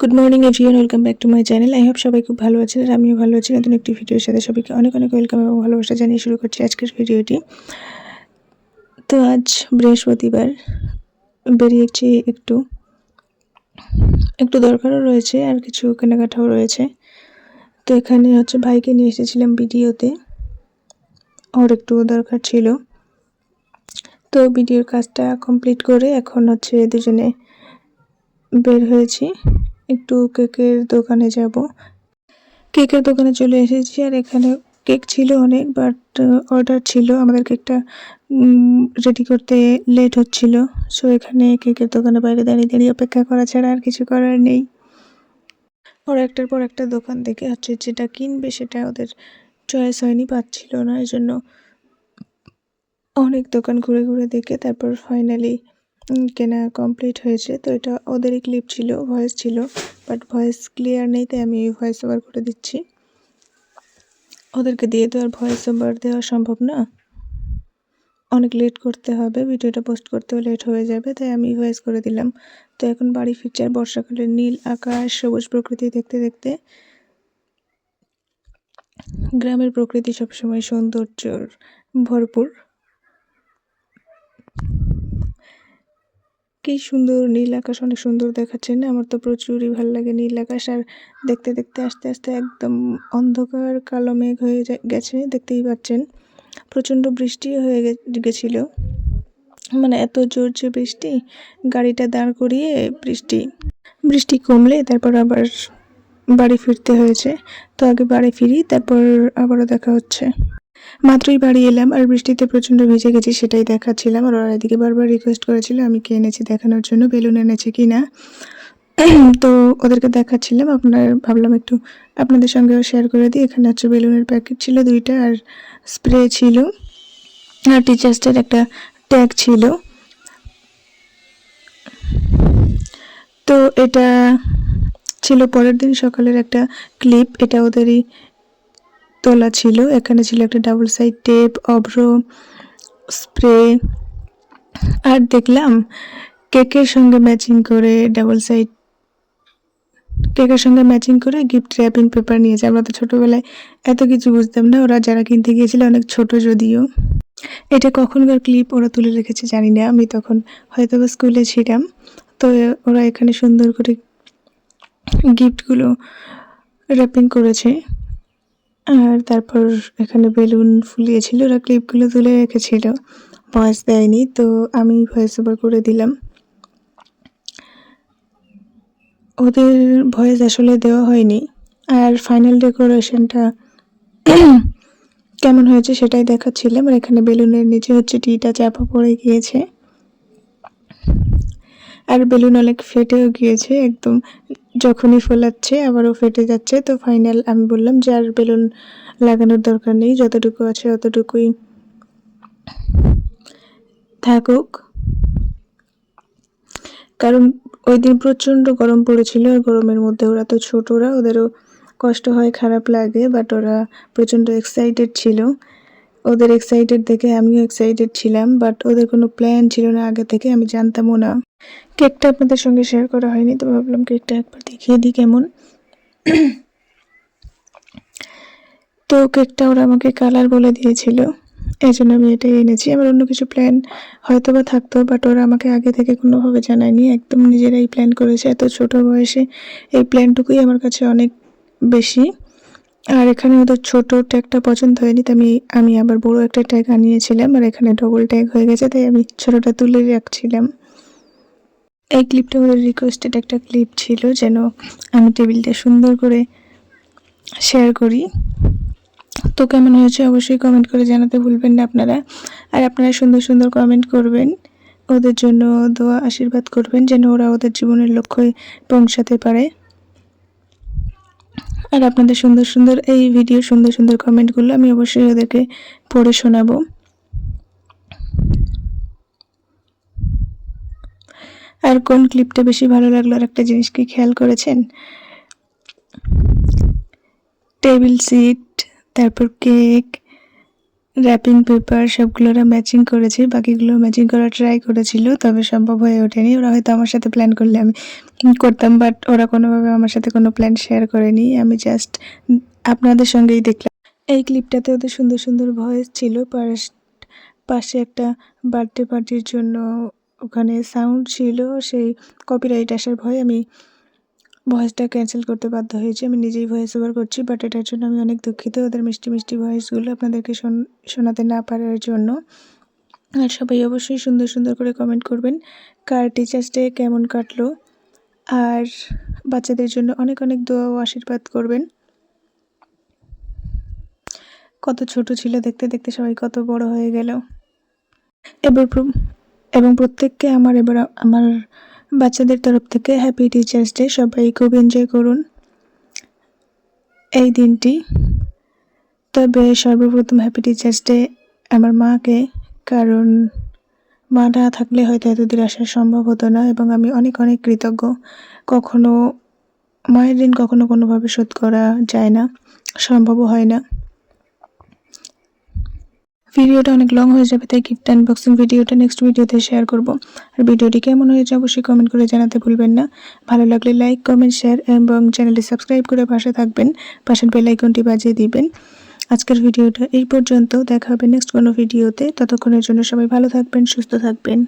Good morning everyone, welcome back to my channel. I hope সবাই খুব ভালো আছেন আর আমিও ভালো আছি। নতুন একটি ভিডিওর সাথে সবাইকে অনেক অনেক ওয়েলকাম এবং ভালোবাসা জানিয়ে শুরু করছি আজকের ভিডিওটি। তো আজ বৃহস্পতিবার, বেরিয়েছি একটু একটু দরকারও রয়েছে আর কিছু কেনাকাটাও রয়েছে। তো এখানে ভাইকে নিয়ে এসেছিলাম ভিডিওতে, ওর একটু দরকার ছিল। তো ভিডিওর কাজটা কমপ্লিট করে এখন দুজনে বের হয়েছি, একটু কেকের দোকানে যাব। কেকের দোকানে চলে এসেছি আর এখানে কেক ছিল অনেক, বাট অর্ডার ছিল, আমাদের কেকটা রেডি করতে লেট হচ্ছিল। সো এখানে কেকের দোকানে বাইরে দাঁড়িয়ে দাঁড়িয়ে অপেক্ষা করা ছাড়া আর কিছু করার নেই। ওরা একটার পর একটা দোকান দেখে যেটা কিনবে সেটা ওদের চয়েস হয়নি, পাচ্ছিল না, এই জন্য অনেক দোকান ঘুরে ঘুরে দেখে তারপর ফাইনালি কেনা কমপ্লিট হয়েছে। তো এটা ওদেরই ক্লিপ ছিল, ভয়েস ছিল, বাট ভয়েস ক্লিয়ার নেই, তাই আমি ভয়েস ওভার করে দিচ্ছি। ওদেরকে দিয়ে তো আর ভয়েস ওভার দেওয়া সম্ভব না, অনেক লেট করতে হবে, ভিডিওটা পোস্ট করতেও লেট হয়ে যাবে, তাই আমি ভয়েস করে দিলাম। তো এখন বাড়ি ফিরছি আর বর্ষাকালের নীল আকাশ, সবুজ প্রকৃতি দেখতে দেখতে। গ্রামের প্রকৃতি সবসময় সৌন্দর্যর ভরপুর। কি সুন্দর নীল আকাশ, অনেক সুন্দর দেখাচ্ছে না? আমার তো প্রচুরই ভালো লাগে নীল আকাশ। আর দেখতে দেখতে আস্তে আস্তে একদম অন্ধকার কালো মেঘ হয়ে গেছে, দেখতেই পাচ্ছেন। প্রচণ্ড বৃষ্টিও হয়ে গেছিল, মানে এত জোর যে বৃষ্টি, গাড়িটা দাঁড় করিয়ে বৃষ্টি কমলে তারপর আবার বাড়ি ফিরতে হয়েছে। তো আগে বাড়ি ফিরি, তারপর আবারও দেখা হচ্ছে। মাত্রই বাড়ি এলাম আর বৃষ্টিতে প্রচণ্ড ভিজে গেছি, সেটাই দেখাচ্ছিলাম। আর ওরা এদিকে বারবার রিকোয়েস্ট করেছিল আমি কি এনেছি দেখানোর জন্য, বেলুন এনেছি কি না। তো ওদেরকে দেখাচ্ছিলাম, ভাবলাম একটু আপনাদের সঙ্গেও শেয়ার করে দিই। এখানে বেলুনের প্যাকেট ছিল 2টা, আর স্প্রে ছিল, আর টিচার্স ডের একটা ট্যাগ ছিল। তো এটা ছিল পরের দিন সকালের একটা ক্লিপ, এটা ওদেরই তোলা ছিল। এখানে ছিল একটা ডাবল সাইড টেপ, অভ্র, স্প্রে, আর দেখলাম কেকের সঙ্গে ম্যাচিং করে গিফট র্যাপিং পেপার নিয়েছে। আমরা তো ছোটোবেলায় এত কিছু বুঝতাম না, ওরা যারা কিনতে গিয়েছিল অনেক ছোট যদিও। এটা কখনকার ক্লিপ ওরা তুলে রেখেছে জানি না, আমি তখন হয়তো বা স্কুলে ছিলাম। তো ওরা এখানে সুন্দর করে গিফটগুলো র্যাপিং করেছে, আর তারপর এখানে বেলুন ফুলিয়েছিল, ওরা ক্লিপগুলো তুলে রেখেছিল, ভয়েস দেয়নি, তো আমি ভয়েস ওভার করে দিলাম। ওদের ভয়েস আসলে দেওয়া হয়নি। আর ফাইনাল ডেকোরেশনটা কেমন হয়েছে সেটাই দেখাচ্ছিলাম। আর এখানে বেলুনের নিচে টিটা চাপা পড়ে গিয়েছে, আর বেলুন অনেক ফেটেও গিয়েছে, একদম যখনই ফোলাচ্ছে আবারও ফেটে যাচ্ছে। তো ফাইনাল আমি বললাম যে আর বেলুন লাগানোর দরকার নেই, যতটুকু আছে অতটুকুই থাকুক, কারণ ওই দিন প্রচণ্ড গরম পড়েছিল। আর গরমের মধ্যে ওরা তো ছোটরা, ওদেরও কষ্ট হয়, খারাপ লাগে, বাট ওরা প্রচণ্ড এক্সাইটেড ছিল। ওদের এক্সাইটেড দেখে আমিও এক্সাইটেড ছিলাম, বাট ওদের কোনো প্ল্যান ছিল না আগে থেকে, আমি জানতামও না। কেকটা আপনাদের সঙ্গে শেয়ার করা হয়নি, তো ভাবলাম কেকটা একবার দেখিয়ে দিই কেমন। তো কেকটা ওরা আমাকে কালার বলে দিয়েছিল, এই জন্য আমি এটাই এনেছি। আমার অন্য কিছু প্ল্যান হয়তো বা থাকতো, বাট ওরা আমাকে আগে থেকে কোনোভাবে জানায়নি, একদম নিজেরাই প্ল্যান করেছে। এত ছোট বয়সে এই প্ল্যানটুকুই আমার কাছে অনেক বেশি। আর এখানে ওদের ছোট ট্যাগটা পছন্দ হয়নি, তো আমি আবার বড় একটা ট্যাগ আনিয়েছিলাম, আর এখানে ডবল ট্যাগ হয়ে গেছে, তাই আমি ছোটটা তুলে রাখছিলাম। এই ক্লিপটা ওদের রিকোয়েস্টেড একটা ক্লিপ ছিল, যেন আমি টেবিলটা সুন্দর করে শেয়ার করি। তো কেমন হয়েছে অবশ্যই কমেন্ট করে জানাতে ভুলবেন না আপনারা। আর আপনারা সুন্দর সুন্দর কমেন্ট করবেন, ওদের জন্য দোয়া আশীর্বাদ করবেন যেন ওরা ওদের জীবনের লক্ষ্যে পৌঁছাতে পারে। আর আপনাদের সুন্দর সুন্দর এই ভিডিও সুন্দর সুন্দর কমেন্টগুলো আমি অবশ্যই ওদেরকে পড়ে শোনাবো। আর কোন ক্লিপটা বেশি ভালো লাগলো আর একটা জিনিস কি খেয়াল করেছেন? টেবিল সিট, তারপর কেক, র্যাপিং পেপার সবগুলোরা ম্যাচিং করেছি, বাকিগুলো ম্যাচিং করার ট্রাই করেছিল, তবে সম্ভব হয়ে ওঠেনি। ওরা হয়তো আমার সাথে প্ল্যান করলে আমি করতাম, বাট ওরা কোনোভাবে আমার সাথে কোনো প্ল্যান শেয়ার করেনি। আমি জাস্ট আপনাদের সঙ্গেই দেখলাম। এই ক্লিপটাতে ওদের সুন্দর সুন্দর ভয়েস ছিল, পাশে একটা বার্থডে পার্টির জন্য ওখানে সাউন্ড ছিল, সেই কপিরাইট আসার ভয়ে আমি ভয়েসটা ক্যান্সেল করতে বাধ্য হয়েছি। আমি নিজেই ভয়েস ওভার করছি, বাট এটার জন্য আমি অনেক দুঃখিত, ওদের মিষ্টি মিষ্টি ভয়েসগুলো আপনাদেরকে শোনাতে না পারার জন্য। আর সবাই অবশ্যই সুন্দর সুন্দর করে কমেন্ট করবেন কার টিচার্স ডে কেমন কাটলো, আর বাচ্চাদের জন্য অনেক অনেক দোয়া ও আশীর্বাদ করবেন। কত ছোট ছিল, দেখতে দেখতে সবাই কত বড় হয়ে গেল। এবং প্রত্যেককে আমার বাচ্চাদের তরফ থেকে হ্যাপি টিচার্স ডে। সবাই খুব এনজয় করুন এই দিনটি। তবে সর্বপ্রথম হ্যাপি টিচার্স ডে আমার মাকে, কারণ মা না থাকলে হয়তো এতদূর আসা সম্ভব হতো না, এবং আমি অনেক অনেক কৃতজ্ঞ। কখনো মায়ের ঋণ কখনো কোনোভাবে শোধ করা যায় না, সম্ভবও হয় না। ভিডিওটা অনেক লং হয়ে যাবে, তাই গিফট আনবক্সিং ভিডিওটা নেক্সট ভিডিওতে শেয়ার করব। আর ভিডিওটি কেমন হয়েছে অবশ্যই কমেন্ট করে জানাতে ভুলবেন না। ভালো লাগলে লাইক, কমেন্ট, শেয়ার এবং চ্যানেলটি সাবস্ক্রাইব করে পাশে থাকবেন, পাশের বেল আইকনটি বাজিয়ে দিবেন। আজকের ভিডিওটা এই পর্যন্ত, দেখা হবে নেক্সট কোনো ভিডিওতে। ততক্ষণের জন্য সবাই ভালো থাকবেন, সুস্থ থাকবেন।